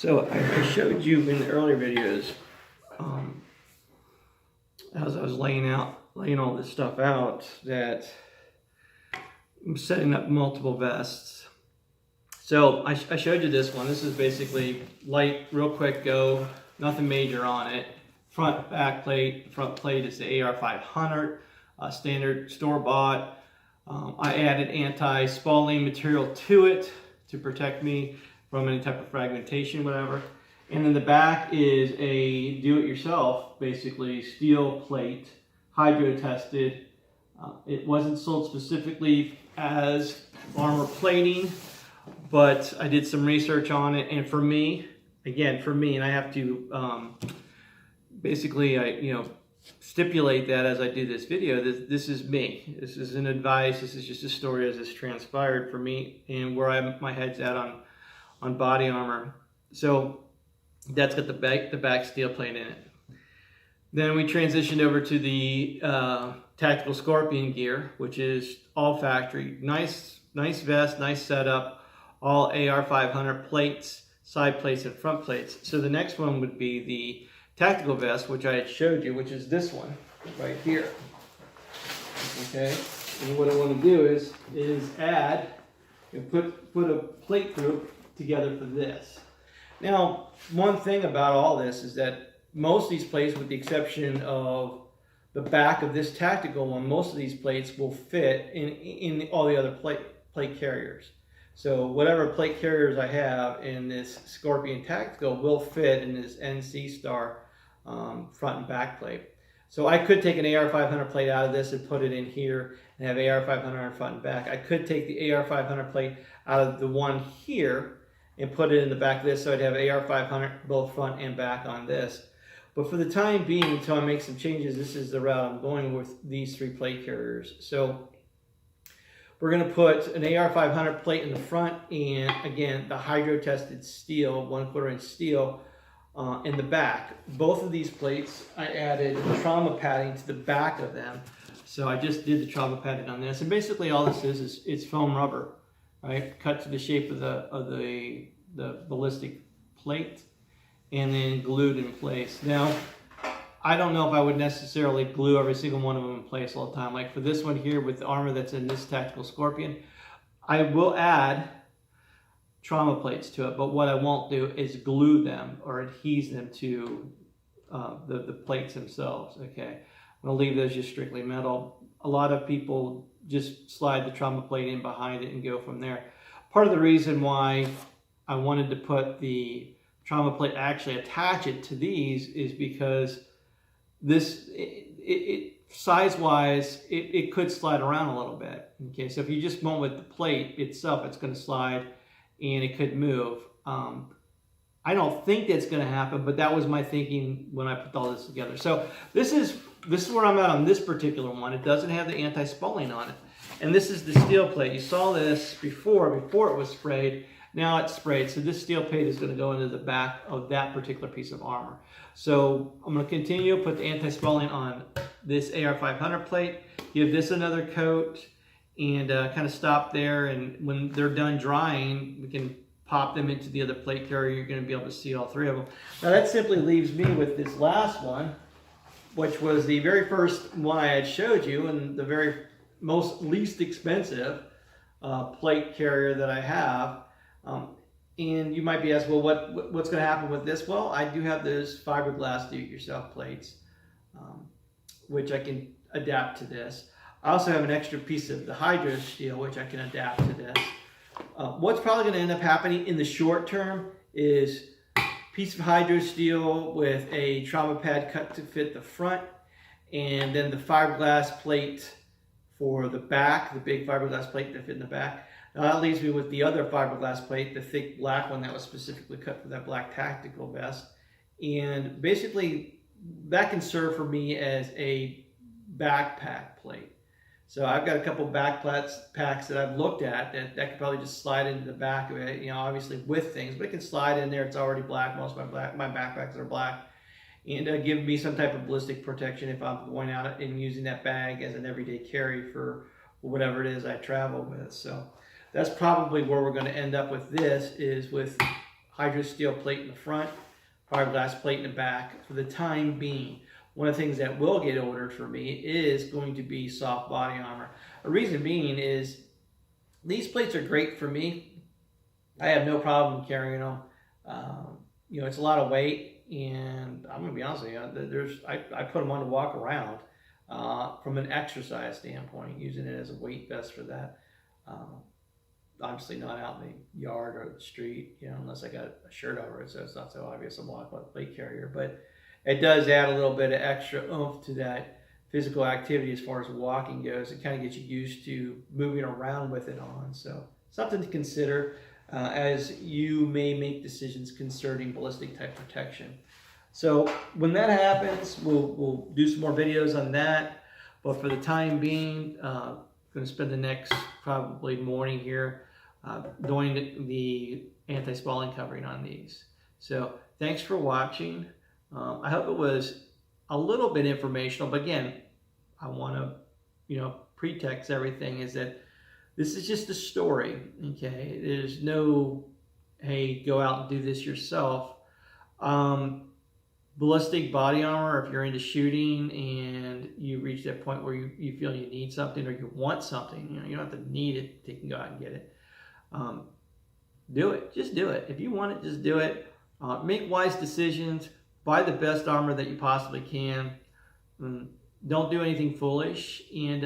So I showed you in the earlier videos, as I was laying all this stuff out, that I'm setting up multiple vests. So I showed you this one. This is basically light, real quick go, nothing major on it. Front back plate. Front plate is the AR500, standard store-bought. I added anti-spalling material to it to protect me from any type of fragmentation, whatever. And then the back is a do-it-yourself, basically steel plate, hydro tested. It wasn't sold specifically as armor plating, but I did some research on it, and for me, and I have to basically, stipulate that as I do this video. This is me. This isn't advice. This is just a story as it's transpired for me and where my head's at on body armor. So that's got the back steel plate in it. Then we transitioned over to the Tactical Scorpion gear, which is all factory. Nice vest, nice setup, all AR500 plates, side plates and front plates. So the next one would be the tactical vest, which I had showed you, which is this one right here. Okay, and what I want to do is add and put a plate group together for this. Now, one thing about all this is that most of these plates, with the exception of the back of this tactical one, most of these plates will fit in all the other plate carriers. So whatever plate carriers I have in this Scorpion Tactical will fit in this NC Star front and back plate. So I could take an AR500 plate out of this and put it in here and have AR500 on front and back. I could take the AR500 plate out of the one here and put it in the back of this, so I'd have AR500 both front and back on this. But for the time being, until I make some changes, this is the route I'm going with these three plate carriers. So we're going to put an AR500 plate in the front, and again, the hydro-tested steel, 1/4 inch steel, in the back. Both of these plates, I added trauma padding to the back of them. So I just did the trauma padding on this, and basically all this is it's foam rubber, right? Cut to the shape of the ballistic plate, and then glued in place. Now, I don't know if I would necessarily glue every single one of them in place all the time. Like for this one here with the armor that's in this Tactical Scorpion, I will add trauma plates to it, but what I won't do is glue them or adhere them to the plates themselves. Okay, I'm gonna leave those just strictly metal. A lot of people just slide the trauma plate in behind it and go from there. Part of the reason why I wanted to put the trauma plate, actually attach it to these, is because this, size-wise, it could slide around a little bit. Okay, so if you just went with the plate itself, it's going to slide and it could move. I don't think that's going to happen, but that was my thinking when I put all this together. So this is where I'm at on this particular one. It doesn't have the anti-spalling on it, and this is the steel plate. You saw this before it was sprayed. Now it's sprayed, so this steel plate is going to go into the back of that particular piece of armor. So I'm going to continue, put the anti-spalling on this AR500 plate, give this another coat, and kind of stop there. And when they're done drying, we can pop them into the other plate carrier. You're going to be able to see all three of them. Now that simply leaves me with this last one, which was the very first one I had showed you, and the very least expensive plate carrier that I have. And you might be asked, well, what's going to happen with this? Well, I do have those fiberglass do-it-yourself plates, which I can adapt to this. I also have an extra piece of the hydro steel, which I can adapt to this. What's probably going to end up happening in the short term is a piece of hydro steel with a trauma pad cut to fit the front, and then the fiberglass plate for the back, the big fiberglass plate that fit in the back. Now that leaves me with the other fiberglass plate, the thick black one that was specifically cut for that black tactical vest. And basically that can serve for me as a backpack plate. So I've got a couple backpacks that I've looked at that could probably just slide into the back of it, obviously with things, but it can slide in there. It's already black. Most of my backpacks are black. And give me some type of ballistic protection if I'm going out and using that bag as an everyday carry for whatever it is I travel with. So that's probably where we're going to end up with this, is with hydro steel plate in the front, fiberglass plate in the back for the time being. One of the things that will get ordered for me is going to be soft body armor. A reason being is these plates are great for me. I have no problem carrying them. You know, it's a lot of weight, and I'm gonna be honest with you, I put them on to walk around from an exercise standpoint, using it as a weight vest for that. Obviously not out in the yard or the street, you know, unless I got a shirt over it, so it's not so obvious I'm walking with a plate carrier. But it does add a little bit of extra oomph to that physical activity as far as walking goes. It kind of gets you used to moving around with it on. So something to consider as you may make decisions concerning ballistic type protection. So when that happens, we'll do some more videos on that. But for the time being, I'm going to spend the next probably morning here doing the anti-spalling covering on these. So thanks for watching. I hope it was a little bit informational, but again, I want to, you know, pretext everything is that this is just a story, okay? There's no, hey, go out and do this yourself. Ballistic body armor, if you're into shooting and you reach that point where you feel you need something or you want something, you know, you don't have to need it, you can go out and get it. Do it, just do it. If you want it, just do it. Make wise decisions, buy the best armor that you possibly can. Don't do anything foolish, and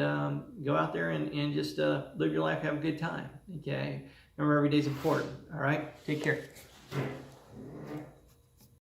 go out there and just live your life, have a good time, okay? Remember, every day's important, all right? Take care.